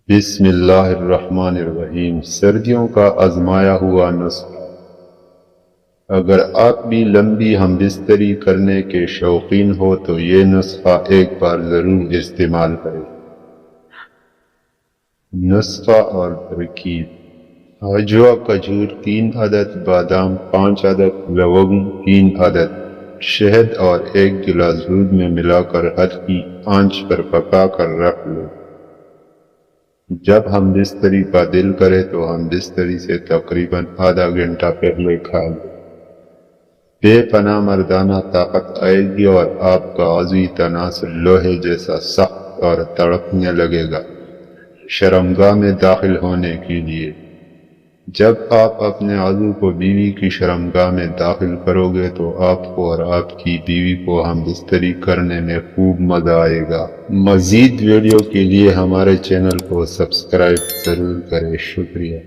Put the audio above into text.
بسم اللہ الرحمن الرحیم۔ سردیوں کا آزمایا ہوا نسخہ۔ اگر آپ بھی لمبی ہم بستری کرنے کے شوقین ہو تو یہ نسخہ ایک بار ضرور استعمال کریں۔ نسخہ اور ترکیب: اجوا کھجور 3 عدد، بادام 5 عدد، لونگ 3 عدد، شہد اور 1 گلاس دودھ میں ملا کر ہلکی آنچ پر پکا کر رکھ لو۔ جب ہم بستری کا دل کرے تو ہم بستری سے تقریباً آدھا گھنٹہ پہلے کھا لیں۔ بے پناہ مردانہ طاقت آئے گی اور آپ کا عضوی تناسل لوہے جیسا سخت اور تڑپنے لگے گا۔ شرمگاہ میں داخل ہونے کے لیے: جب آپ اپنے عضو کو بیوی کی شرمگاہ میں داخل کرو گے تو آپ کو اور آپ کی بیوی کو ہم بستری کرنے میں خوب مزہ آئے گا۔ مزید ویڈیو کے لیے ہمارے چینل کو سبسکرائب ضرور کریں۔ شکریہ۔